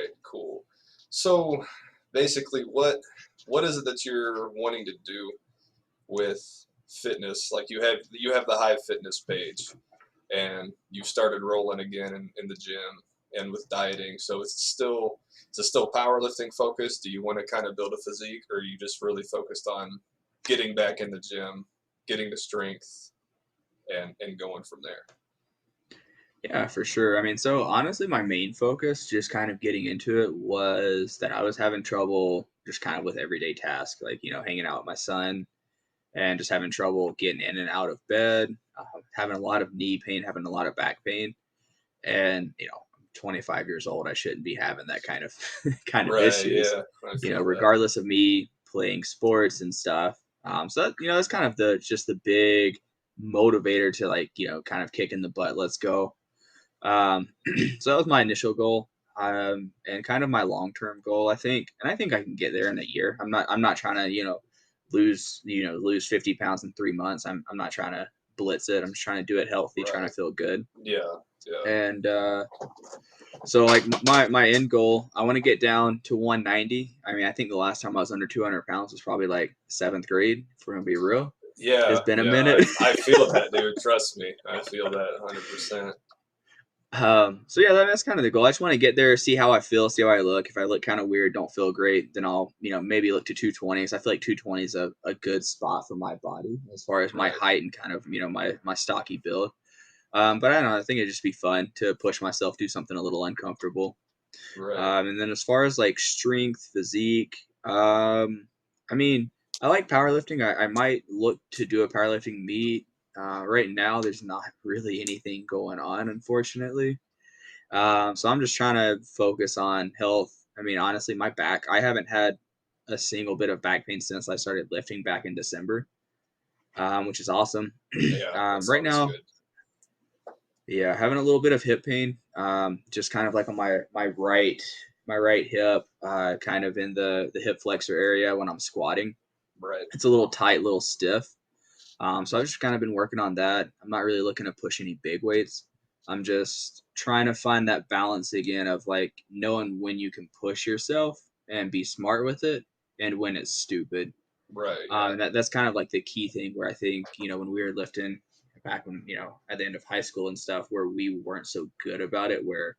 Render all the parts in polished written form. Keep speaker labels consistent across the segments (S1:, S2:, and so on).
S1: Right. Cool. So basically, what is it that you're wanting to do with fitness? Like you have the Hive Fitness page, and you've started rolling again in the gym and with dieting. So it's still powerlifting focused. Do you want to kind of build a physique, or are you just really focused on getting back in the gym, getting the strength, and going from there?
S2: Yeah, for sure. I mean, so honestly, my main focus, just kind of getting into it, was that I was having trouble just kind of with everyday tasks, like, hanging out with my son and just having trouble getting in and out of bed, having a lot of knee pain, having a lot of back pain. And, I'm 25 years old. I shouldn't be having that kind of
S1: Right.
S2: issues,
S1: Yeah. I feel that.
S2: regardless of me playing sports and stuff. So that's kind of the big motivator to, like, kind of kick in the butt. Let's go. So that was my initial goal, and kind of my long term goal, I think, and I think I can get there in a year. I'm not trying to lose 50 pounds in 3 months. I'm not trying to blitz it. I'm just trying to do it healthy, trying
S1: Right.
S2: to feel good.
S1: Yeah. Yeah.
S2: And so, like, my end goal, I want to get down to 190. I mean, I think the last time I was under 200 pounds was probably like seventh grade. If we're gonna be real, it's
S1: Yeah.
S2: been a
S1: Yeah.
S2: minute.
S1: I feel that, dude. Trust me. I feel that 100%.
S2: So yeah, that's kind of the goal. I just want to get there, see how I feel, see how I look. If I look kind of weird, don't feel great, then I'll, maybe look to 220. So I feel like 220 is a good spot for my body as far as my
S1: Right.
S2: height and kind of, my stocky build. But I don't know. I think it'd just be fun to push myself, do something a little uncomfortable.
S1: Right.
S2: And then as far as like strength, physique, I mean, I like powerlifting. I might look to do a powerlifting meet. Right now, there's not really anything going on, unfortunately. So I'm just trying to focus on health. I mean, honestly, my back, I haven't had a single bit of back pain since I started lifting back in December, which is awesome.
S1: Yeah. That
S2: Right
S1: sounds
S2: now,
S1: good.
S2: yeah, having a little bit of hip pain, just kind of like on my right hip, kind of in the hip flexor area when I'm squatting.
S1: Right.
S2: It's a little tight, little stiff. So I've just kind of been working on that. I'm not really looking to push any big weights. I'm just trying to find that balance again of like knowing when you can push yourself and be smart with it, and when it's stupid.
S1: Right. Yeah.
S2: And that's kind of like the key thing where I think, when we were lifting back when, at the end of high school and stuff, where we weren't so good about it, where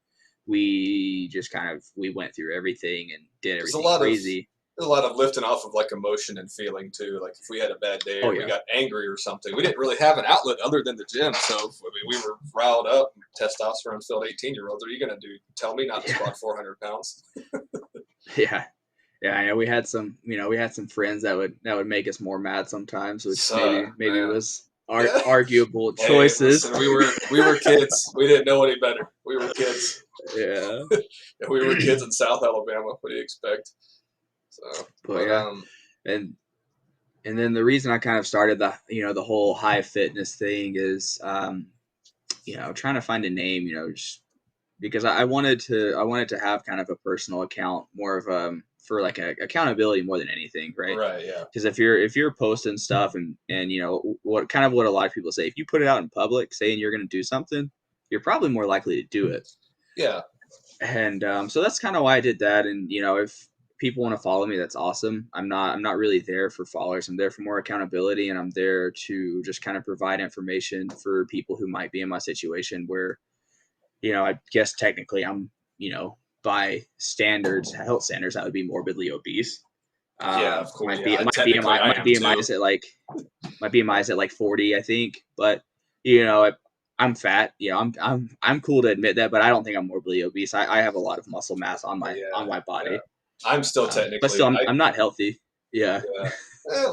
S2: we just kind of, we went through everything and did
S1: There's a
S2: everything
S1: lot of
S2: crazy.
S1: there's a lot of lifting off of like emotion and feeling too. Like if we had a bad day
S2: Oh
S1: or we
S2: yeah.
S1: got angry or something, we didn't really have an outlet other than the gym. So I mean, we were riled up, testosterone filled 18-year-olds. What are you gonna do? Tell me not to
S2: Yeah.
S1: squat 400 pounds?
S2: Yeah. Yeah, I know we had some friends that would make us more mad sometimes, which
S1: So
S2: maybe
S1: man,
S2: was
S1: yeah.
S2: arguable
S1: Hey,
S2: choices.
S1: listen, we were kids. We didn't know any better. We were kids.
S2: Yeah.
S1: We were kids in South Alabama. What do you expect? So,
S2: But
S1: but
S2: yeah, and and then the reason I kind of started the whole high fitness thing is trying to find a name, just because I wanted to have kind of a personal account, more of for like a accountability more than anything, right?
S1: right, yeah,
S2: Because if you're posting stuff, and what a lot of people say, if you put it out in public saying you're going to do something, you're probably more likely to do it.
S1: yeah,
S2: And so that's kind of why I did that. And if people want to follow me, that's awesome. I'm not really there for followers. I'm there for more accountability, and I'm there to just kind of provide information for people who might be in my situation where, I guess technically I'm, by standards, health standards, I would be morbidly obese.
S1: yeah. Of course,
S2: My
S1: yeah.
S2: B, my
S1: Technically,
S2: BMI
S1: I
S2: my
S1: am
S2: BMI
S1: too.
S2: is at like my BMI is at like 40, I think. But you know, I, I'm fat. I'm cool to admit that, but I don't think I'm morbidly obese. I have a lot of muscle mass on my
S1: Yeah,
S2: on my
S1: yeah.
S2: body,
S1: I'm still
S2: but
S1: technically.
S2: still, I'm not healthy. Yeah,
S1: Yeah.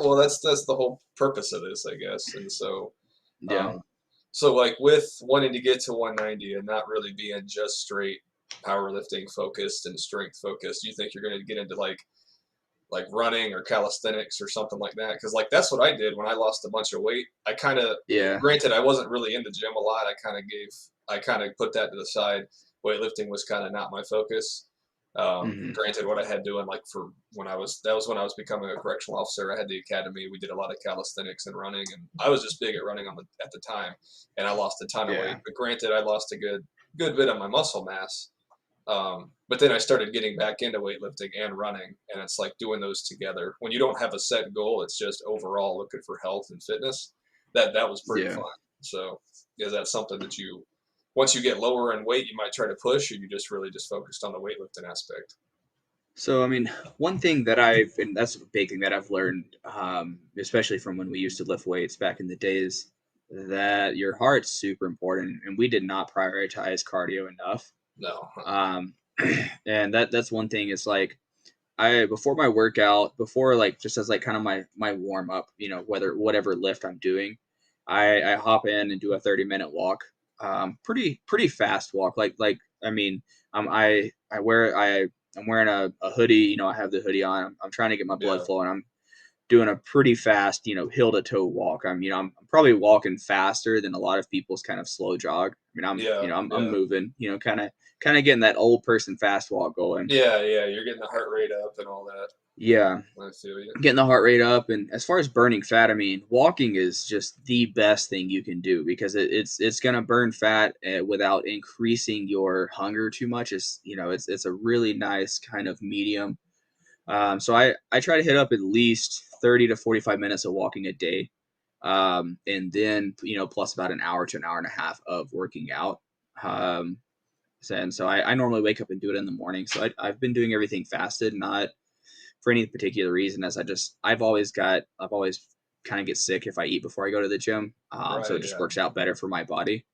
S1: Well, that's the whole purpose of this, I guess. And so,
S2: yeah,
S1: um, so like with wanting to get to 190 and not really being just straight powerlifting focused and strength focused, you think you're going to get into like running or calisthenics or something like that? Because like that's what I did when I lost a bunch of weight. I kind of,
S2: yeah,
S1: granted, I wasn't really in the gym a lot. I kind of put that to the side. Weightlifting was kind of not my focus.
S2: hmm,
S1: Granted, what I had doing like for that was when I was becoming a correctional officer. I had the academy. We did a lot of calisthenics and running, and I was just big at running at the time, and I lost a ton of weight.
S2: yeah,
S1: But granted, I lost a good bit of my muscle mass. But then I started getting back into weightlifting and running, and it's like doing those together. When you don't have a set goal, it's just overall looking for health and fitness. That was pretty
S2: Yeah.
S1: fun. So is that something that you, once you get lower in weight, you might try to push, or you just really just focused on the weightlifting aspect?
S2: So, I mean, one thing that and that's a big thing that I've learned, especially from when we used to lift weights back in the days, that your heart's super important, and we did not prioritize cardio enough.
S1: No.
S2: Um, and that's one thing. It's like I before my workout, before like just as like kind of my warm up, whether whatever lift I'm doing, I hop in and do a 30-minute walk. Pretty fast walk. Like I mean, I wear I'm wearing a hoodie. I have the hoodie on. I'm trying to get my blood
S1: Yeah.
S2: flowing. I'm doing a pretty fast, heel to toe walk. I'm probably walking faster than a lot of people's kind of slow jog. I mean,
S1: Yeah.
S2: I'm
S1: Yeah.
S2: moving, kind of getting that old person fast walk going.
S1: Yeah. Yeah. You're getting the heart rate up and all that.
S2: Yeah,
S1: I feel you.
S2: getting the heart rate up. And as far as burning fat, I mean, walking is just the best thing you can do because it's gonna burn fat without increasing your hunger too much. It's a really nice kind of medium. So I try to hit up at least 30 to 45 minutes of walking a day, and then plus about an hour to an hour and a half of working out. Um, and so I normally wake up and do it in the morning. So I've been doing everything fasted, not for any particular reason, as I've always kind of get sick if I eat before I go to the gym. So
S1: Right.
S2: it just
S1: Yeah.
S2: works out better for my body.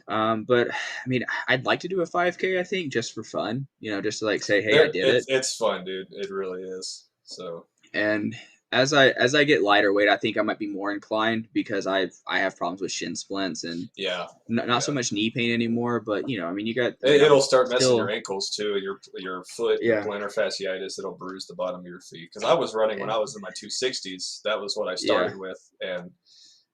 S2: But I mean, I'd like to do a 5K, I think, just for fun, just to like say, hey, I
S1: There.
S2: did
S1: It's
S2: it.
S1: it's fun, dude. It really is. So.
S2: And as I get lighter weight, I think I might be more inclined because I have problems with shin splints and
S1: Yeah.
S2: not so
S1: Yeah.
S2: much knee pain anymore. But I mean,
S1: It'll
S2: I'm
S1: start messing your
S2: still,
S1: ankles too. Your foot, your
S2: yeah,
S1: plantar fasciitis. It'll bruise the bottom of your feet. Because I was running when
S2: yeah,
S1: I was in my 260s. That was what I
S2: yeah,
S1: started with, and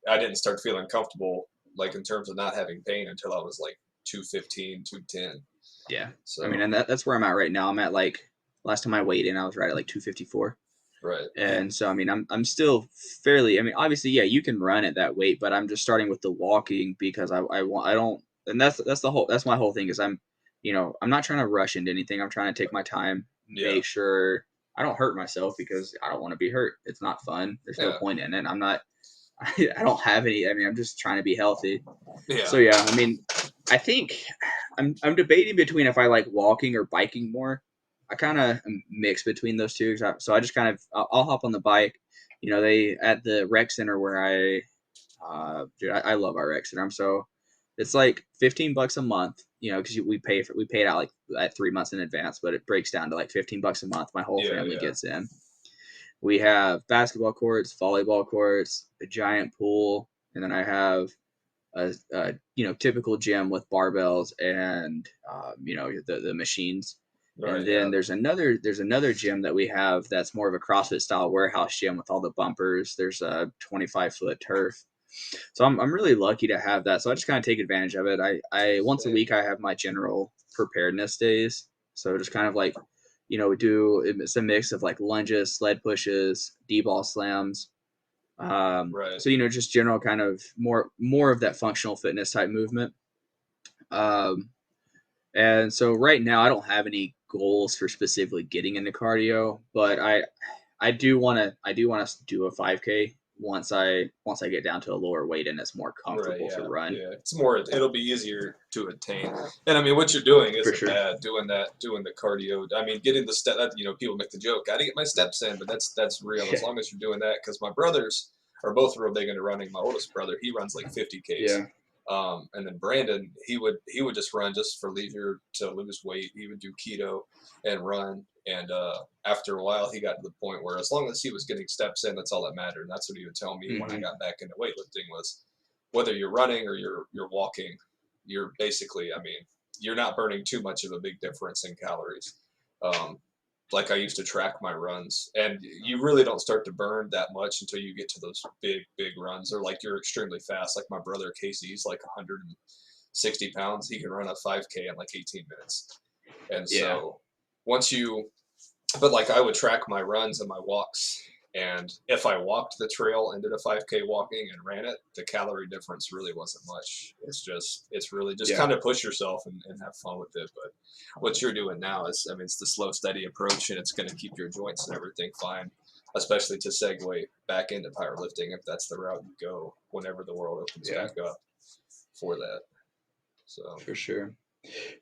S1: I didn't start feeling comfortable like in terms of not having pain until I was like 215, 210.
S2: yeah. I mean,
S1: So
S2: and that's where I'm at right now. I'm at like last time I weighed in, I was right at like 254.
S1: right,
S2: And so, I mean, I'm still fairly. I mean, obviously, yeah, you can run at that weight, but I'm just starting with the walking because I want I don't, and that's my whole thing is I'm not trying to rush into anything. I'm trying to take my time,
S1: yeah,
S2: make sure I don't hurt myself because I don't want to be hurt. It's not fun. There's no
S1: yeah,
S2: point in it. I'm not. I don't have any. I mean, I'm just trying to be healthy.
S1: yeah,
S2: So yeah, I mean, I think I'm debating between if I like walking or biking more. I kind of mix between those two. So I just kind of I'll hop on the bike. They at the rec center where dude, I love our rec center. So it's like $15 a month. Because we pay it out like at 3 months in advance, but it breaks down to like $15 a month. My whole
S1: yeah,
S2: family
S1: yeah.
S2: gets in. We have basketball courts, volleyball courts, a giant pool, and then I have a typical gym with barbells and the machines.
S1: Right,
S2: And
S1: yeah,
S2: then there's another gym that we have that's more of a CrossFit style warehouse gym with all the bumpers. There's a 25-foot turf. So I'm really lucky to have that. So I just kind of take advantage of it. I once a
S1: same.
S2: week I have my general preparedness days. So just kind of like, we do it's a mix of like lunges, sled pushes, D-ball slams,
S1: Right,
S2: just general kind of more of that functional fitness type movement. Um, and so right now I don't have any goals for specifically getting into cardio, but I do want to do a 5K once I get down to a lower weight and it's more
S1: right,
S2: comfortable to
S1: yeah,
S2: run.
S1: yeah. It's more. It'll be easier to attain. And I mean, what you're doing
S2: For
S1: isn't
S2: sure.
S1: bad. Doing that, doing the cardio. I mean, getting the step. People make the joke. Got to get my steps in, but that's real. As
S2: Yeah.
S1: long as you're doing that, because my brothers are both real big into running. My oldest brother, he runs like 50
S2: Yeah.
S1: Ks. And then Brandon, he would just run just for leisure to lose weight. He would do keto and run. And after a while, he got to the point where as long as he was getting steps in, that's all that mattered. And that's what he would tell me when I
S2: Hmm.
S1: got back into weightlifting was whether you're running or you're walking, you're basically, I mean, you're not burning too much of a big difference in calories. Um, like I used to track my runs, and you really don't start to burn that much until you get to those big runs, or like you're extremely fast. Like my brother Casey's like 160 pounds, he can run a 5K in like 18 minutes. And
S2: Yeah.
S1: so once you, but like I would track my runs and my walks And if I walked the trail and did a 5K walking and ran it, the calorie difference really wasn't much. It's really just
S2: Yeah.
S1: kind of push yourself and have fun with it. But what you're doing now is, I mean, it's the slow, steady approach, and it's going to keep your joints and everything fine, especially to segue back into powerlifting if that's the route you go whenever the world opens
S2: Yeah,
S1: back up for that. So,
S2: for sure.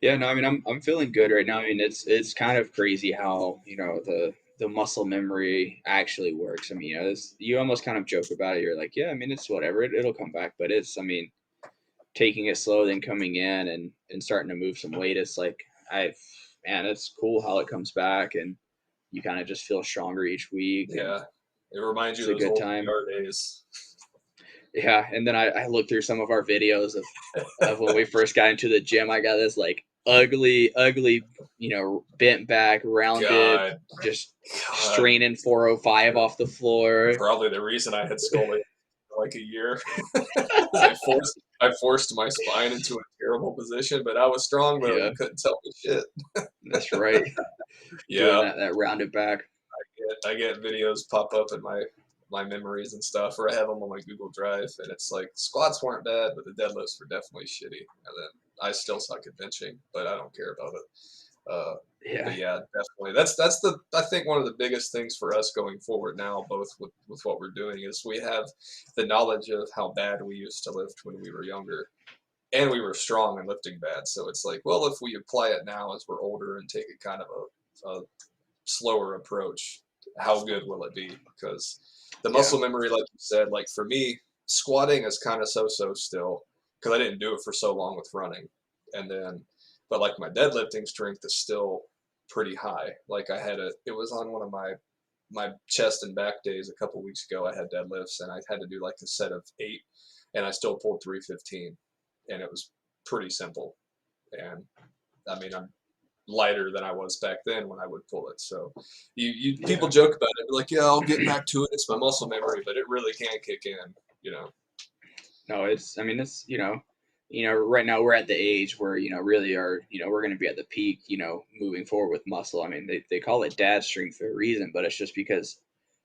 S2: Yeah, no, I mean, I'm feeling good right now. I mean, it's kind of crazy how, the muscle memory actually works. I mean, you almost kind of joke about it. You're like, yeah, I mean, it's whatever. It'll come back. But I mean, taking it slow, then coming in and starting to move some weight. It's like, man, it's cool how it comes back, and you kind of just feel stronger each week, and
S1: yeah, it reminds you
S2: it's
S1: of
S2: a
S1: those
S2: good
S1: old
S2: time.
S1: PR days.
S2: Yeah, and then I looked through some of our videos of when we first got into the gym. I got this like ugly, bent back, rounded,
S1: God,
S2: just
S1: God,
S2: straining 405 off the floor.
S1: probably the reason I had scoliosis for like a year. I forced my spine into a terrible position, but I was strong though.
S2: Yeah,
S1: You couldn't tell me shit.
S2: that's right. Doing
S1: Yeah,
S2: that rounded back.
S1: I get videos pop up in my memories and stuff, or I have them on my Google Drive, and it's like squats weren't bad, but the deadlifts were definitely shitty. And then I still suck at benching, but I don't care about it. Uh,
S2: Yeah,
S1: but yeah, definitely. That's the I think one of the biggest things for us going forward now, both with what we're doing, is we have the knowledge of how bad we used to lift when we were younger, and we were strong and lifting bad. So it's like, well, if we apply it now as we're older and take a kind of a slower approach, how good will it be? Because the
S2: yeah,
S1: muscle memory, like you said, like for me, squatting is kind of so still because I didn't do it for so long with running, and then, but like my deadlifting strength is still pretty high. Like it was on one of my chest and back days a couple weeks ago. I had deadlifts and I had to do like a set of 8, and I still pulled 315, and it was pretty simple. And I mean, I'm lighter than I was back then when I would pull it. So you people
S2: yeah.
S1: joke about it, like, yeah, I'll get back to it. It's my muscle memory, but it really can kick in, you know.
S2: No, I mean, right now we're at the age where, really we're going to be at the peak, moving forward with muscle. I mean, they call it dad strength for a reason, but it's just because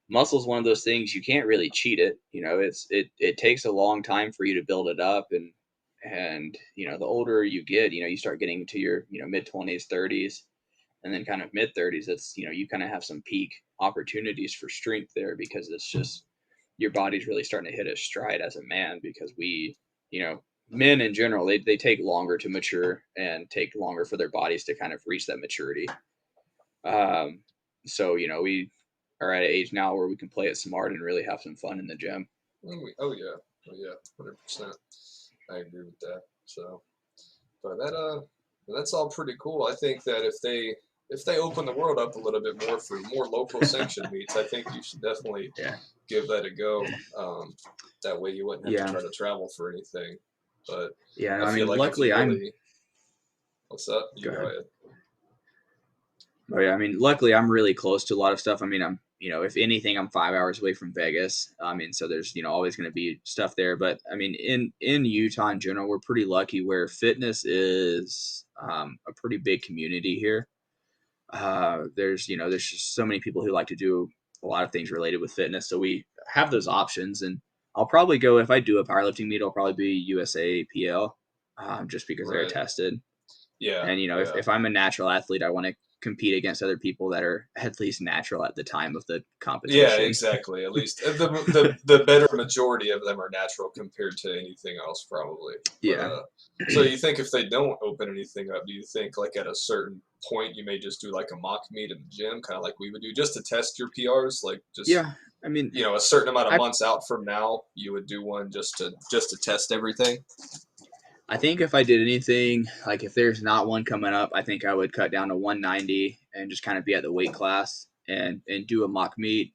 S2: muscle is one of those things you can't really cheat it. It takes a long time for you to build it up. And, the older you get, you start getting to your, mid 20s, 30s, and then kind of mid 30s. It's, you kind of have some peak opportunities for strength there because it's just, your body's really starting to hit its stride as a man because men in general, they take longer to mature and take longer for their bodies to kind of reach that maturity. Um, so, we are at an age now where we can play it smart and really have some fun in the gym.
S1: Oh yeah, 100%. I agree with that. So, but that's all pretty cool. I think that if they open the world up a little bit more for more local sanctioned meets, I think you should definitely
S2: Yeah.
S1: give that a go. That way you wouldn't have to
S2: Yeah.
S1: try to travel for anything. But
S2: Yeah.
S1: I
S2: I
S1: feel
S2: mean,
S1: like if you
S2: luckily
S1: really, what's up?
S2: go
S1: You go
S2: ahead.
S1: ahead.
S2: Oh yeah, I mean, luckily I'm really close to a lot of stuff. I mean, if anything, I'm 5 hours away from Vegas. I mean, so there's, always going to be stuff there. But I mean, in Utah in general, we're pretty lucky where fitness is a pretty big community here. There's just so many people who like to do a lot of things related with fitness. So we have those options, and I'll probably go if I do a powerlifting meet. It'll probably be USA PL, just because they're
S1: Right.
S2: tested.
S1: Yeah.
S2: And
S1: Yeah.
S2: if I'm a natural athlete, I want to compete against other people that are at least natural at the time of the
S1: Yeah,
S2: competition.
S1: exactly. At least the better majority of them are natural compared to anything else, probably. But
S2: Yeah.
S1: so you think if they don't open anything up, do you think like at a certain point you may just do like a mock meet in the gym, kind of like we would do, just to test your PRs, like just
S2: Yeah. I mean,
S1: a certain amount of
S2: I
S1: months out from now, you would do one just to test everything.
S2: I think if I did anything, like if there's not one coming up, I think I would cut down to 190 and just kind of be at the weight class and do a mock meet.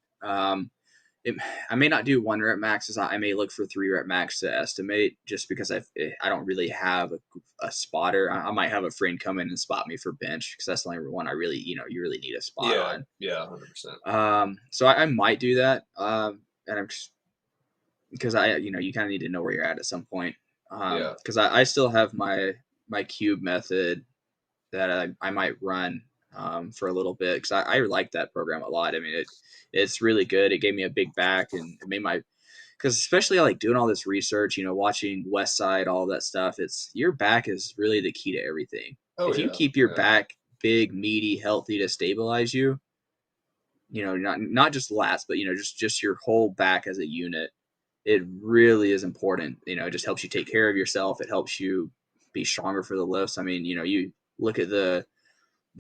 S2: It, I may not do 1 rep maxes. I may look for 3 rep max to estimate, just because I don't really have a spotter. I might have a friend come in and spot me for bench because that's the only one I really, you really need a spot
S1: Yeah,
S2: on.
S1: yeah, 100%.
S2: So I might do that. And I'm just because you kind of need to know where you're at some point.
S1: Yeah,
S2: Because I still have my cube method that I might run. for a little bit because I liked that program a lot. I mean, it's really good. It gave me a big back and it made my because especially like doing all this research, watching West Side, all that stuff. It's your back is really the key to everything.
S1: Oh
S2: If you
S1: yeah,
S2: keep your
S1: yeah.
S2: back big, meaty, healthy to stabilize you, not just lats, but just your whole back as a unit. It really is important. It just helps you take care of yourself. It helps you be stronger for the lifts. I mean, you look at the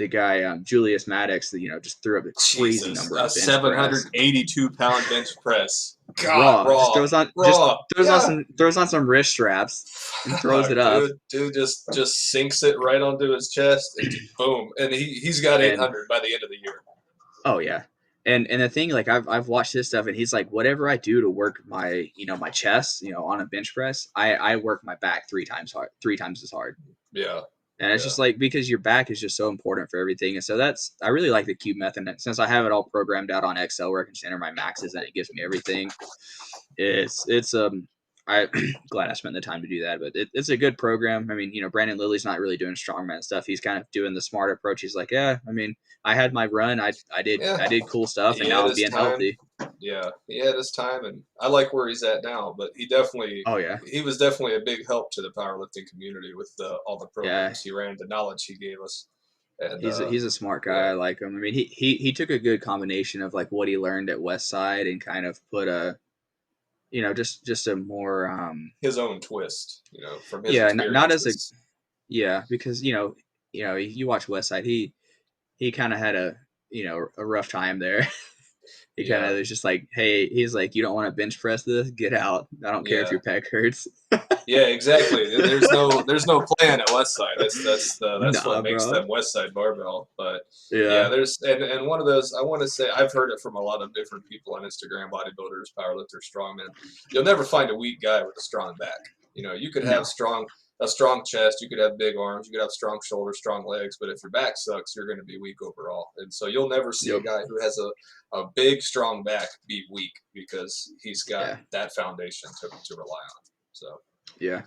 S2: guy Julius Maddox that just threw up a crazy
S1: Jesus,
S2: number
S1: a
S2: on bench press
S1: 782-pound bench press. God,
S2: raw. Just
S1: raw,
S2: throws on just
S1: raw.
S2: throws on
S1: Yeah.
S2: some wrist straps and throws
S1: Fuck,
S2: it up.
S1: dude, just sinks it right onto his chest and just boom, and he's got
S2: And
S1: 800 by the end of the year.
S2: oh yeah. And the thing, like I've watched his stuff and he's like, whatever I do to work my my chest, on a bench press, I work my back three times as hard.
S1: Yeah,
S2: And it's
S1: yeah,
S2: just like because your back is just so important for everything. And so I really like the cube method. And since I have it all programmed out on Excel where I can just enter my maxes and it gives me everything, it's I glad I spent the time to do that. But it's a good program. I mean, Brandon Lilly's not really doing strongman stuff. He's kind of doing the smart approach. He's like, yeah, I mean, I had my run.
S1: yeah.
S2: I did cool stuff, and
S1: He
S2: now
S1: had
S2: I'm
S1: his
S2: being
S1: time.
S2: healthy.
S1: Yeah, he had his time, and I like where he's at now. But
S2: Oh yeah,
S1: he was definitely a big help to the powerlifting community with all the
S2: yeah.
S1: programs he ran, the knowledge he gave us, and
S2: He's a smart guy.
S1: yeah,
S2: I like him. I mean, he took a good combination of like what he learned at West Side and kind of put a just a more
S1: his own twist, from his
S2: yeah, not as a
S1: experiences.
S2: yeah, because you watch West Side, he kind of had a rough time there. He kind
S1: Yeah,
S2: of was just like, hey, he's like, you don't want to bench press this? Get out. I don't care if
S1: yeah.
S2: your pec hurts.
S1: Yeah, exactly. There's no plan at Westside. That's what
S2: Nah,
S1: makes
S2: bro.
S1: them Westside Barbell. But yeah,
S2: Yeah.
S1: there's and one of those I want to say I've heard it from a lot of different people on Instagram, bodybuilders, powerlifters, strongmen. You'll never find a weak guy with a strong back. You could have
S2: No.
S1: a strong chest, you could have big arms, you could have strong shoulders, strong legs, but if your back sucks, you're going to be weak overall. And so you'll never see a
S2: Yep.
S1: guy who has a big strong back be weak because he's got
S2: Yeah.
S1: that foundation to rely on. So.
S2: Yeah.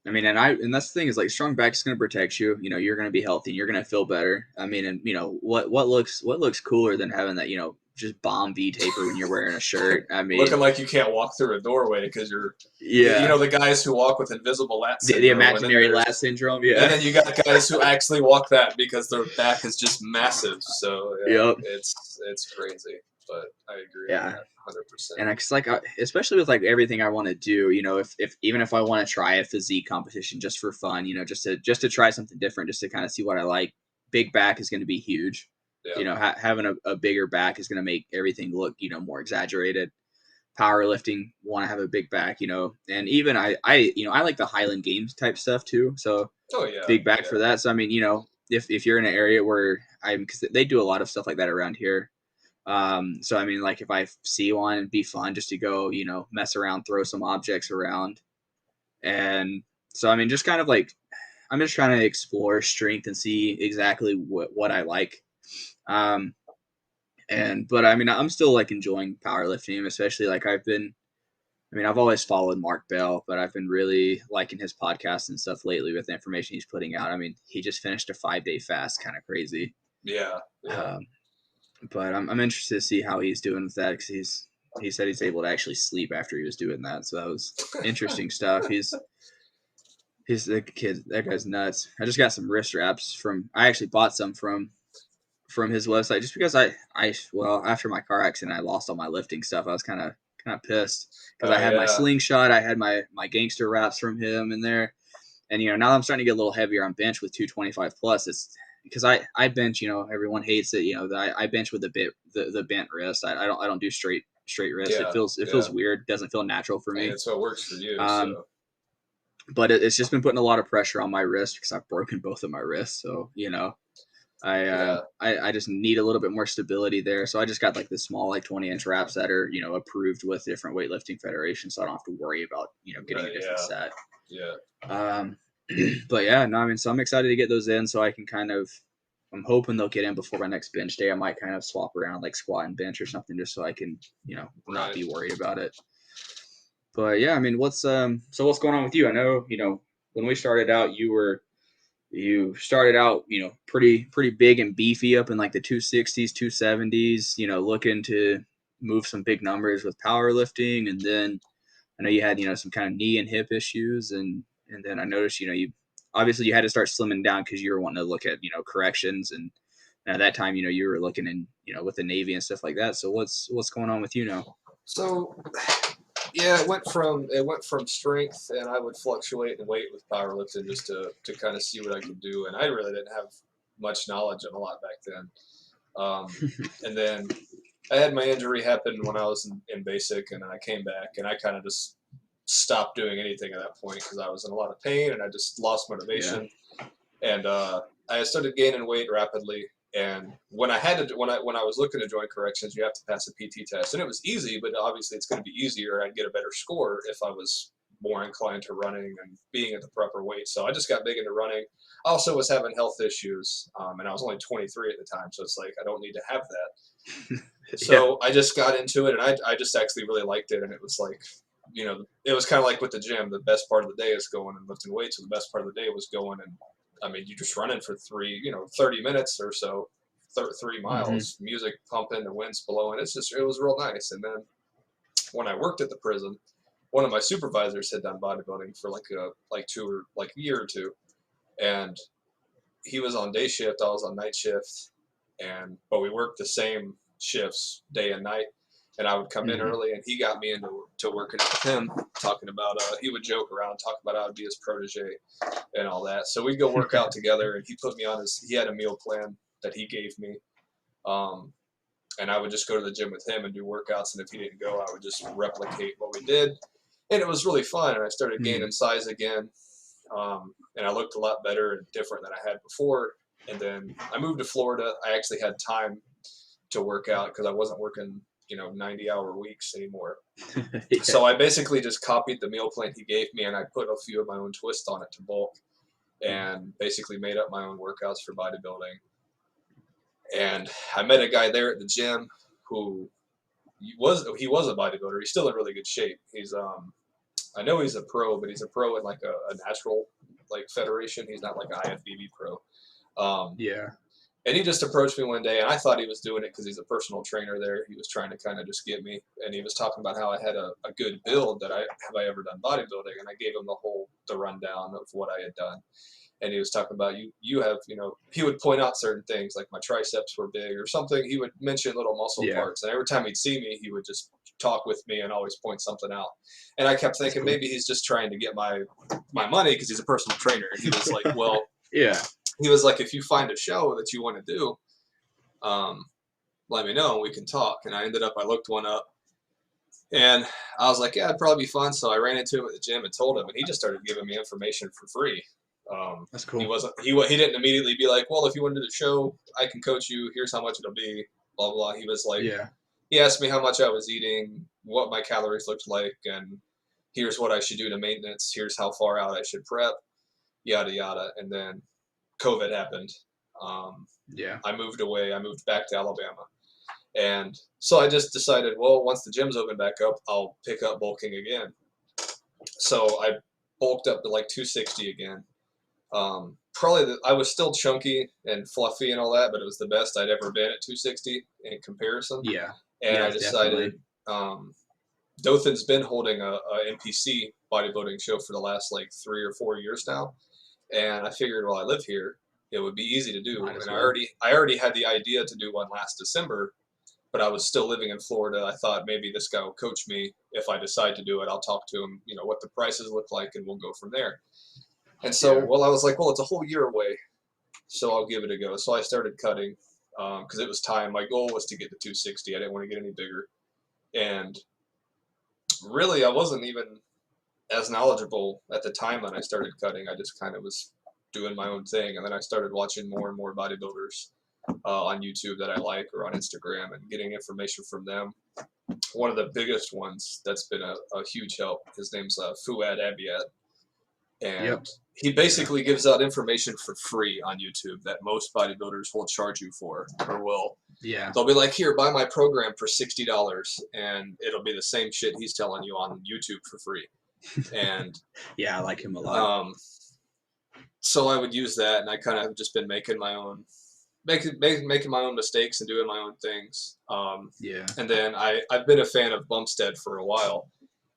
S2: I mean, and that's the thing is like strong back is going to protect you. You're going to be healthy. You're going to feel better. I mean, and what looks cooler than having that just bomb V taper when you're wearing a shirt. I
S1: Looking
S2: mean,
S1: like you can't walk through a doorway because
S2: yeah,
S1: the guys who walk with invisible lat
S2: the
S1: syndrome, and then
S2: imaginary lat syndrome.
S1: and
S2: Yeah.
S1: then you got guys who actually walk that because their back is just massive. So yeah,
S2: Yep.
S1: it's crazy, but I agree on
S2: Yeah.
S1: that 100%.
S2: And it's like, especially with like everything I want to do, if even if I want to try a physique competition just for fun, just to try something different, just to kind of see what I like. Big back is going to be huge.
S1: Yeah,
S2: Having a bigger back is going to make everything look more exaggerated. Powerlifting, want to have a big back, and even I like the Highland Games type stuff too. So
S1: oh yeah,
S2: big back
S1: yeah,
S2: for that. So I mean, if you're in an area where because they do a lot of stuff like that around here. So I mean, like if I see one, it'd be fun just to go, mess around, throw some objects around, and so I mean, just kind of like I'm just trying to explore strength and see exactly what I like. Um, but I mean, I'm still like enjoying powerlifting, especially like I mean, I've always followed Mark Bell, but I've been really liking his podcast and stuff lately with the information he's putting out. I mean, he just finished a 5-day fast, kind of crazy.
S1: yeah, yeah.
S2: Um, but I'm interested to see how he's doing with that because he said he's able to actually sleep after he was doing that. So that was interesting stuff. He's the kid. That guy's nuts. I just got some wrist wraps from. I actually bought some from his website just because well after my car accident I lost all my lifting stuff. I was kind of pissed because
S1: Oh
S2: I had my
S1: yeah,
S2: slingshot. I had my gangster wraps from him in there, and now I'm starting to get a little heavier on bench with 225 plus. It's because I bench. Everyone hates it. I bench with the bent wrist. I don't do straight wrist. It
S1: yeah,
S2: feels
S1: yeah.
S2: weird. Doesn't feel natural for
S1: Hey,
S2: me.
S1: it's what works for you.
S2: Um,
S1: So
S2: but it's just been putting a lot of pressure on my wrist because I've broken both of my wrists. So
S1: yeah,
S2: I just need a little bit more stability there. So I just got like the small like 20-inch wraps that are approved with different weightlifting federations, so I don't have to worry about getting a different
S1: yeah,
S2: set.
S1: yeah,
S2: Um, but yeah, no, I mean, so I'm excited to get those in so I can kind of. I'm hoping they'll get in before my next bench day. I might kind of swap around like squat and bench or something just so I can not
S1: right.
S2: be worried about it. But yeah, I mean, what's going on with you? I know when we started out, you were You started out, pretty big and beefy up in like the 260s, 270s, looking to move some big numbers with powerlifting. And then I know you had, some kind of knee and hip issues. And then I noticed, you obviously you had to start slimming down because you were wanting to look at, corrections. And at that time, you were looking in, with the Navy and stuff like that. So what's going on with you now?
S1: So yeah, it went from strength, and I would fluctuate in weight with powerlifting just to kind of see what I could do, and I really didn't have much knowledge on a lot back then. And then I had my injury happen when I was in basic, and I came back, and I kind of just stopped doing anything at that point because I was in a lot of pain, and I just lost
S2: Yeah.
S1: motivation, and I started gaining weight rapidly. And when I was looking to join corrections, you have to pass a PT test, and it was easy, but obviously it's going to be easier. I'd get a better score if I was more inclined to running and being at the proper weight. So I just got big into running. I also was having health issues, and I was only 23 at the time, so it's like I don't need to have that.
S2: Yeah.
S1: So I just got into it, and I just actually really liked it, and it was like, it was kind of like with the gym. The best part of the day is going and lifting weights, and the best part of the day was going and, I mean, you just running for 30 minutes or so, 3 miles, music pumping, the wind's blowing. It was real nice. And then when I worked at the prison, one of my supervisors had done bodybuilding for like a year or two, and he was on day shift, I was on night shift, but we worked the same shifts day and night. And I would come in
S2: Hmm.
S1: early, and he got me into working with him, talking about he would joke around, talk about how I'd be his protege and all that. So we'd go work out together, and he put me on he had a meal plan that he gave me, um, and I would just go to the gym with him and do workouts. And if he didn't go, I would just replicate what we did, and it was really fun. And I started
S2: Hmm.
S1: gaining size again, and I looked a lot better and different than I had before. And then I moved to Florida. I actually had time to work out because I wasn't working 90-hour weeks anymore.
S2: Yeah.
S1: So I basically just copied the meal plan he gave me, and I put a few of my own twists on it to bulk, and basically made up my own workouts for bodybuilding. And I met a guy there at the gym who he was a bodybuilder. He's still in really good shape. I know he's a pro, but he's a pro in like a natural like federation. He's not like a IFBB pro. Um,
S2: Yeah.
S1: and he just approached me one day, and I thought he was doing it because he's a personal trainer there. He was trying to kind of just get me, and he was talking about how I had a good build. That I ever done bodybuilding, and I gave him the rundown of what I had done. And he was talking about you have he would point out certain things like my triceps were big or something. He would mention little muscle
S2: Yeah.
S1: parts, and every time he'd see me, he would just talk with me and always point something out. And I kept
S2: That's
S1: thinking
S2: cool.
S1: maybe he's just trying to get my money because he's a personal trainer. And he was like, well,
S2: Yeah.
S1: if you find a show that you want to do, um, let me know and we can talk. And I looked one up, and I was like, yeah, it'd probably be fun. So I ran into him at the gym and told him, and he just started giving me information for free.
S2: That's
S1: He
S2: cool.
S1: wasn't he didn't immediately be like, well, if you want to do the show, I can coach you. Here's how much it'll be. Blah blah. He was like,
S2: Yeah.
S1: he asked me how much I was eating, what my calories looked like, and here's what I should do to maintenance. Here's how far out I should prep. Yada yada. And then COVID happened. Um,
S2: Yeah.
S1: I moved away. I moved back to Alabama. And so I just decided, well, once the gym's open back up, I'll pick up bulking again. So I bulked up to like 260 again. I was still chunky and fluffy and all that, but it was the best I'd ever been at 260 in comparison.
S2: Yeah.
S1: And
S2: Yeah.
S1: I decided,
S2: Definitely.
S1: um, Dothan's been holding a NPC bodybuilding show for the last like 3 or 4 years now, and I figured, well, I live here, it would be easy to do.
S2: Might as
S1: And
S2: well.
S1: I already had the idea to do one last December, but I was still living in Florida. I thought maybe this guy will coach me if I decide to do it. I'll talk to him, what the prices look like, and we'll go from there. And so,
S2: Yeah.
S1: well, I was like, well, it's a whole year away, so I'll give it a go. So I started cutting because it was time. My goal was to get to 260. I didn't want to get any bigger, and really, I wasn't even as knowledgeable at the time when I started cutting. I just kind of was doing my own thing, and then I started watching more and more bodybuilders on YouTube that I like or on Instagram and getting information from them. One of the biggest ones that's been a huge help. His name's Fuad Abiad,
S2: Yep.
S1: and he
S2: Yeah.
S1: basically gives out information for free on YouTube that most bodybuilders will charge you for, or
S2: Yeah.
S1: they'll be like, here, buy my program for $60, and it'll be the same shit he's telling you on YouTube for free. And
S2: Yeah. I like him a lot.
S1: um, so I would use that, and I kind of have just been making my own, making my own mistakes and doing my own things.
S2: Yeah.
S1: And then I've been a fan of Bumstead for a while,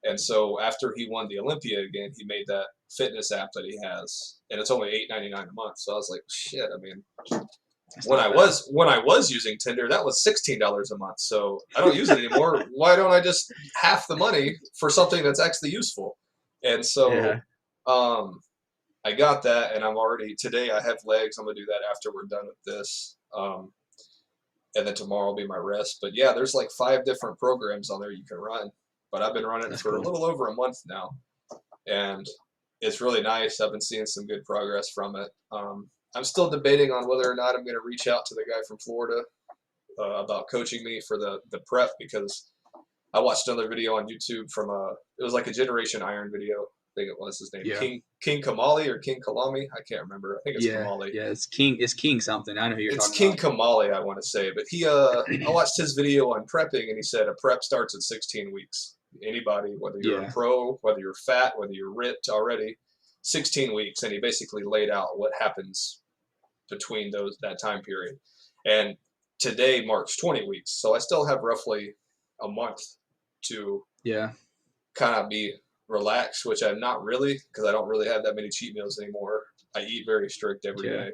S1: and so after he won the Olympia again, he made that fitness app that he has, and it's only $8.99 a month. So I was like, shit. I mean,
S2: It's
S1: when
S2: not
S1: I
S2: bad.
S1: was using Tinder, that was $16 a month. So I don't use it anymore. Why don't I just half the money for something that's actually useful? And so
S2: Yeah.
S1: um, I got that, and I'm already today. I have legs. I'm gonna do that after we're done with this, and then tomorrow will be my rest. But yeah, there's like 5 different programs on there you can run. But I've been running it
S2: That's
S1: for a
S2: cool.
S1: little over a month now, and it's really nice. I've been seeing some good progress from it. I'm still debating on whether or not I'm going to reach out to the guy from Florida about coaching me for the prep, because I watched another video on YouTube from it was like a Generation Iron video. I think it was his name,
S2: Yeah.
S1: King Kamali or King Kalami. I can't remember. I think it's
S2: Yeah.
S1: Kamali.
S2: Yeah. It's King. It's King something. I know who you're
S1: It's
S2: talking
S1: King
S2: about.
S1: Kamali, I want to say, but I watched his video on prepping, and he said a prep starts at 16 weeks. Anybody, whether you're a
S2: Yeah.
S1: pro, whether you're fat, whether you're ripped already, 16 weeks, and he basically laid out what happens between that time period. And today marks 20 weeks, so I still have roughly a month to
S2: Yeah.
S1: kind of be relaxed, which I'm not really, because I don't really have that many cheat meals anymore. I eat very strict every
S2: Yeah.
S1: day.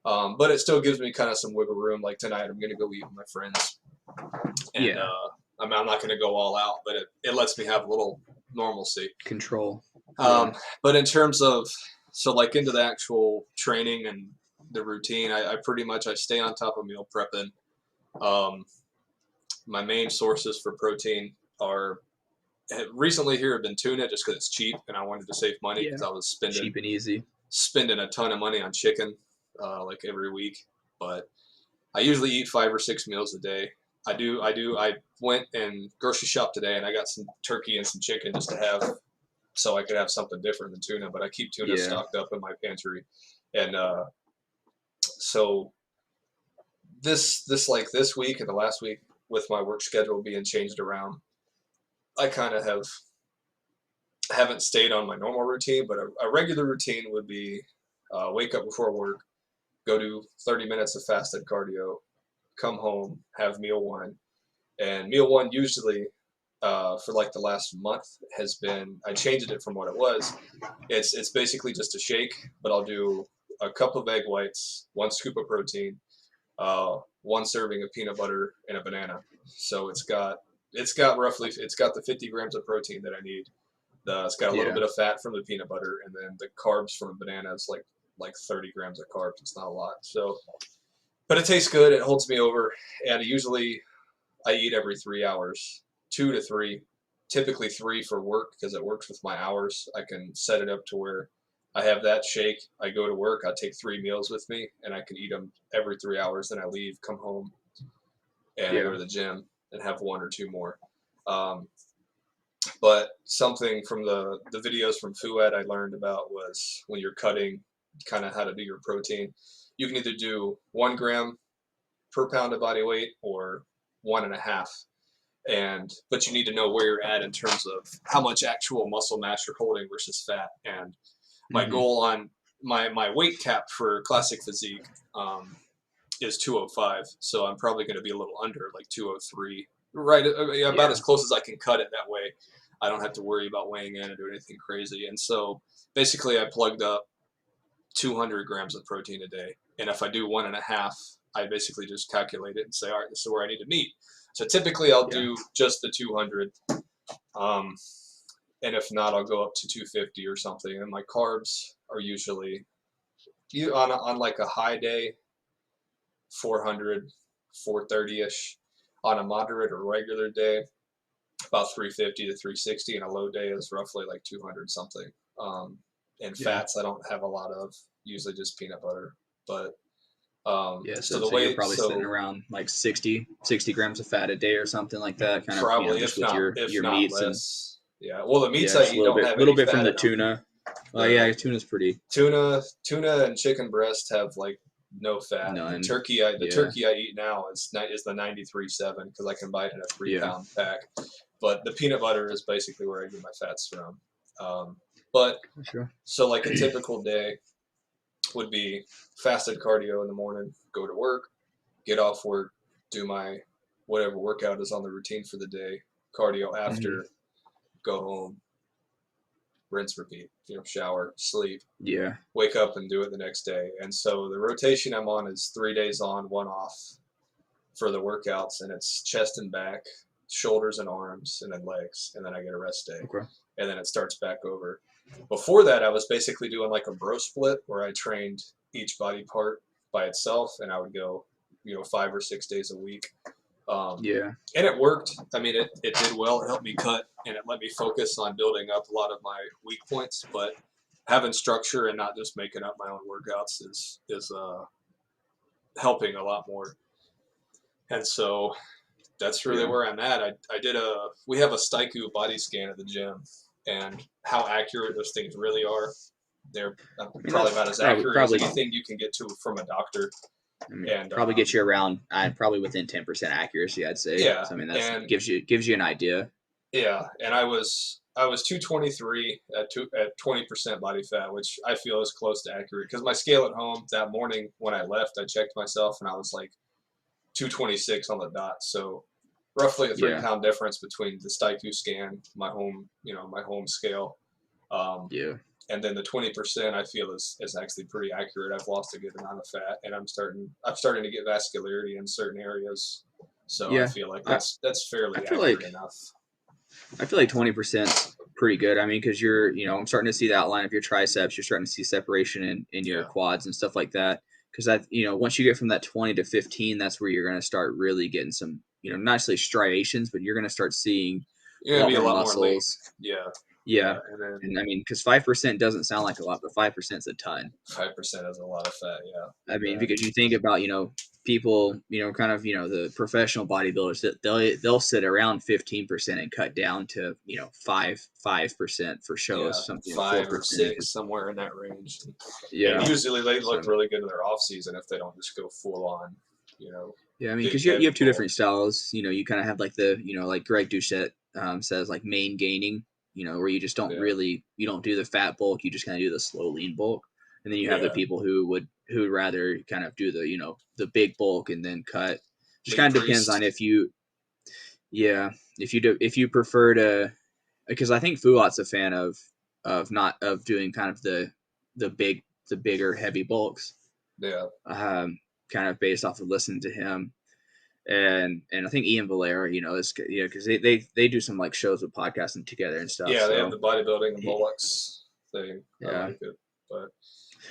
S1: But it still gives me kind of some wiggle room. Like tonight, I'm going to go eat with my friends. And
S2: Yeah.
S1: I mean, I'm not going to go all out, but it lets me have a little normalcy.
S2: Control.
S1: Um,
S2: Yeah.
S1: but in terms of, so like into the actual training and the routine, I pretty much, I stay on top of meal prepping. Um, my main sources for protein are recently here have been tuna, just because it's cheap and I wanted to save money, because
S2: Yeah.
S1: I was
S2: Cheap and easy.
S1: spending a ton of money on chicken, like every week. But I usually eat 5 or 6 meals a day. I went and grocery shopped today, and I got some turkey and some chicken just to have, so I could have something different than tuna. But I keep tuna
S2: Yeah.
S1: stocked up in my pantry, and so this week and the last week, with my work schedule being changed around, I kind of haven't stayed on my normal routine. But a regular routine would be wake up before work, go do 30 minutes of fasted cardio, come home, have meal one. And meal one usually, for like the last month, has been, I changed it from what it was. It's basically just a shake, but I'll do a cup of egg whites, 1 scoop of protein, 1 serving of peanut butter, and a banana. So it's got the 50 grams of protein that I need. It's got a little
S2: Yeah.
S1: bit of fat from the peanut butter, and then the carbs from the banana is like 30 grams of carbs. It's not a lot. So, but it tastes good. It holds me over, and usually I eat every 3 hours, 2 to 3, typically 3 for work, because it works with my hours. I can set it up to where I have that shake. I go to work. I take 3 meals with me, and I can eat them every 3 hours. Then I leave, come home, and I go
S2: Yeah.
S1: to the gym and have 1 or 2 more. Um, but something from the videos from Fuad I learned about was when you're cutting, kind of how to do your protein. You can either do 1 gram per pound of body weight or 1.5, but you need to know where you're at in terms of how much actual muscle mass you're holding versus fat. And my
S2: Hmm.
S1: goal on my weight cap for classic physique is 205, so I'm probably going to be a little under, like 203, right? About
S2: Yeah.
S1: as close as I can cut it. That way I don't have to worry about weighing in and doing anything crazy. And so basically I plugged up 200 grams of protein a day, and if I do 1.5, I basically just calculate it and say, all right, this is where I need to meet. So typically I'll
S2: Yeah.
S1: do just the 200, um, and if not, I'll go up to 250 or something. And my carbs are usually on like a high day, 400, 430 ish. On a moderate or regular day, about 350 to 360, and a low day is roughly like 200 something. And
S2: Yeah.
S1: fats I don't have a lot of, usually just peanut butter. But
S2: Yeah.
S1: so
S2: So
S1: the
S2: you're
S1: way,
S2: probably sitting
S1: so
S2: around like 60 grams of fat a day or something like that. Kind of
S1: probably
S2: just with your
S1: if not
S2: meats and
S1: less. Yeah. Well, the meats
S2: yeah,
S1: I
S2: just a
S1: eat don't have
S2: little
S1: any
S2: bit from
S1: fat
S2: the
S1: in them.
S2: tuna. Oh
S1: The
S2: yeah, tuna's pretty
S1: tuna and chicken breast have like no fat.
S2: none.
S1: The
S2: Yeah.
S1: turkey I eat now is the 93.7, because I can buy it in a three
S2: Yeah.
S1: pound pack. But the peanut butter is basically where I get my fats from. But
S2: For sure.
S1: so like a typical day, would be fasted cardio in the morning, go to work, get off work, do my whatever workout is on the routine for the day, cardio
S2: Hmm.
S1: after, go home, rinse, repeat, shower, sleep,
S2: Yeah.
S1: wake up and do it the next day. And so the rotation I'm on is 3 days on, one off for the workouts, and it's chest and back, shoulders and arms, and then legs, and then I get a rest day,
S2: Okay.
S1: and then it starts back over. Before that, I was basically doing like a bro split where I trained each body part by itself, and I would go, 5 or 6 days a week.
S2: Yeah.
S1: And it worked. I mean, it did well. It helped me cut, and it let me focus on building up a lot of my weak points. But having structure and not just making up my own workouts is helping a lot more. And so that's really
S2: Yeah.
S1: where I'm at. We have a Staiku body scan at the gym, and how accurate those things really are. They're
S2: I mean,
S1: probably
S2: that's
S1: about as
S2: probably
S1: accurate as
S2: probably.
S1: anything you can get to from a doctor.
S2: I mean,
S1: And
S2: probably get you around. Probably within 10% accuracy, I'd say.
S1: yeah,
S2: So I mean, that's
S1: and
S2: gives you an idea.
S1: yeah, and I was 223 at 20% body fat, which I feel is close to accurate. Because my scale at home that morning when I left, I checked myself and I was like 226 on the dot. So roughly a three
S2: Yeah.
S1: pound difference between the Staiku scan, my home scale, um,
S2: Yeah.
S1: and then the 20% I feel is actually pretty accurate. I've lost a good amount of fat, and I'm starting to get vascularity in certain areas. So I
S2: Yeah.
S1: feel like
S2: I
S1: that's
S2: I
S1: fairly
S2: feel
S1: accurate
S2: like
S1: enough.
S2: I feel like 20% pretty good. I mean, because I'm starting to see the outline of your triceps. You're starting to see separation in your
S1: Yeah.
S2: quads and stuff like that. Because once you get from that 20 to 15, that's where you're going to start really getting some, not necessarily striations, but you're going to start seeing
S1: You're
S2: a
S1: gonna
S2: lot
S1: be a
S2: more
S1: lot more lean.
S2: muscles.
S1: Yeah,
S2: Yeah.
S1: yeah, and then
S2: And I mean, because 5% doesn't sound like a lot, but 5% is a ton.
S1: 5% is a lot of fat. Yeah,
S2: I
S1: you
S2: mean,
S1: bet.
S2: because you think about, people, kind of, the professional bodybuilders that they'll sit around 15% and cut down to, 5% for
S1: Yeah,
S2: shows, something, 4%
S1: 5 or 6,
S2: is,
S1: somewhere in that range. And
S2: yeah.
S1: usually they
S2: So,
S1: look really good in their off season if they don't just go full on, you know,
S2: yeah, I mean,
S1: big
S2: because you
S1: heavy
S2: have two
S1: bulk.
S2: different styles, you kind of have like like Greg Doucette says, like main gaining, where you just
S1: Yeah,
S2: you don't do the fat bulk, you just kind of do the slow lean bulk. And then you have the
S1: yeah.
S2: people who would rather kind of do the big bulk and then cut. Just
S1: Lee
S2: kind of depends on
S1: Priest.
S2: yeah, if you prefer to, because I think Fuat's a fan of not of doing kind of the big the bigger heavy bulks,
S1: Yeah,
S2: um, kind of based off of listening to him. And I think Ian Valera, is because they do some like shows with podcasting together and stuff.
S1: yeah. They have
S2: So
S1: the bodybuilding and
S2: he,
S1: Bullocks thing. I
S2: yeah,
S1: like it, but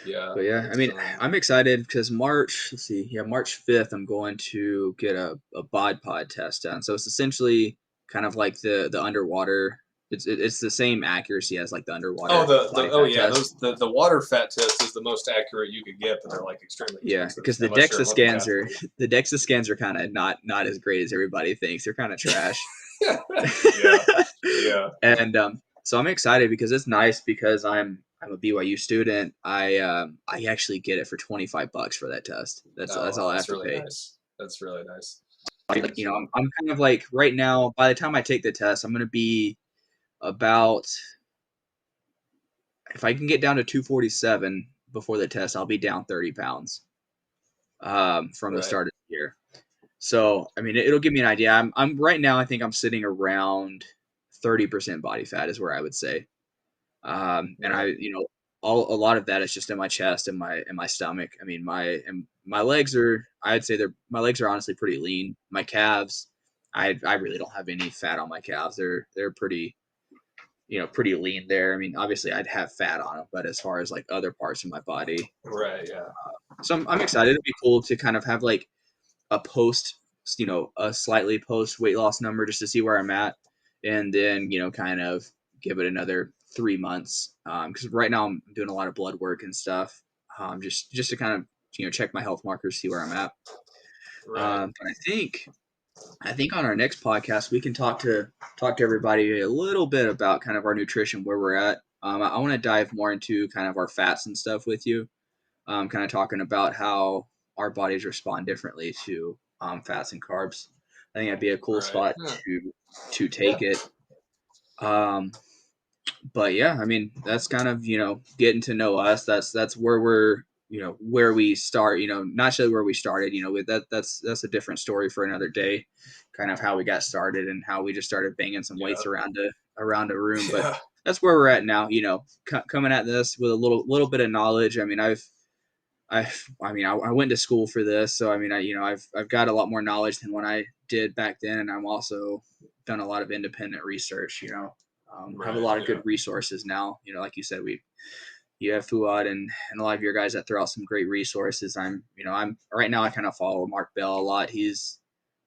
S1: yeah,
S2: but yeah, I
S1: it's
S2: mean, I'm excited because March. Let's see, yeah, March 5th, I'm going to get a bod pod test done. So it's essentially kind of like the underwater. It's the same accuracy as like the
S1: Oh,
S2: underwater
S1: the
S2: body
S1: oh
S2: fat
S1: yeah,
S2: test.
S1: the water fat test is the most accurate you could get, but they're like extremely
S2: Yeah,
S1: expensive
S2: because the
S1: unless you're
S2: DEXA
S1: an Olympic
S2: scans are
S1: athlete.
S2: the DEXA scans are kind of not as great as everybody thinks. They're kind of trash.
S1: Yeah, yeah.
S2: So I'm excited because it's nice because I'm a BYU student. I actually get it for $25 for that test. That's
S1: Oh,
S2: all I have
S1: that's
S2: to
S1: really
S2: pay.
S1: nice. That's really nice.
S2: Like,
S1: So
S2: I'm kind of like right now. By the time I take the test, I'm gonna be about, if I can get down to 247 before the test, I'll be down 30 pounds from the
S1: right,
S2: start of the year. So, I mean, it'll give me an idea. I'm right now. I think I'm sitting around 30% body fat is where I would say. And
S1: right,
S2: a lot of that is just in my chest and my stomach. I mean, my legs are. I'd say my legs are honestly pretty lean. My calves, I really don't have any fat on my calves. They're pretty pretty lean there. I mean, obviously I'd have fat on them, but as far as like other parts of my body,
S1: right. Yeah,
S2: so I'm excited. It'd be cool to kind of have like a post, a slightly post weight loss number just to see where I'm at, and then kind of give it another 3 months. Because right now I'm doing a lot of blood work and stuff, just to kind of check my health markers, see where I'm at.
S1: right,
S2: But I think on our next podcast we can talk to everybody a little bit about kind of our nutrition, where we're at. I want to dive more into kind of our fats and stuff with you, kind of talking about how our bodies respond differently to fats and carbs. I think that'd be a cool
S1: right.
S2: spot
S1: Yeah,
S2: to
S1: yeah,
S2: take it. But yeah, I mean that's kind of getting to know us. That's where we're where we start, not necessarily where we started, with that's a different story for another day, kind of how we got started and how we just started banging some
S1: Yeah.
S2: weights around a room. But
S1: Yeah.
S2: that's where we're at now, coming at this with a little bit of knowledge. I mean, I went to school for this, so I mean, I've got a lot more knowledge than when I did back then, and I'm also done a lot of independent research. Have a
S1: Right.
S2: lot of
S1: Yeah.
S2: good resources now. Like you said, you have Fuad and a lot of your guys that throw out some great resources. I'm right now I kind of follow Mark Bell a lot. He's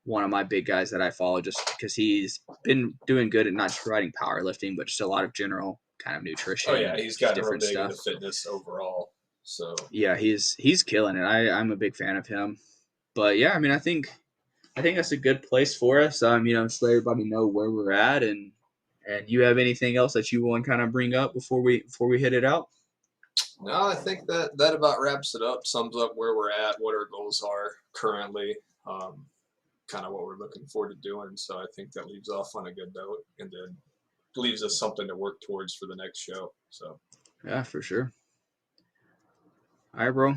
S2: one of my big guys that I follow just because he's been doing good at not just providing powerlifting, but just a lot of general kind of
S1: Oh
S2: nutrition
S1: yeah,
S2: and
S1: he's
S2: just
S1: gotten real
S2: different
S1: big into
S2: stuff.
S1: fitness overall. So
S2: Yeah, he's killing it. I'm a big fan of him. But yeah, I mean, I think that's a good place for us. Just let everybody know where we're at, and you have anything else that you want to kind of bring up before we hit it out?
S1: no, I think that about wraps it up. Sums up where we're at, what our goals are currently, kind of what we're looking forward to doing. So I think that leaves off on a good note, and then leaves us something to work towards for the next show. So
S2: Yeah, for sure. All right, bro.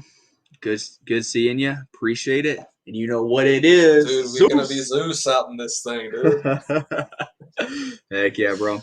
S2: Good seeing you. Appreciate it. And you know what it is,
S1: dude, we're gonna be
S2: Zeus.
S1: Zeus out in this thing, dude.
S2: Heck yeah, bro.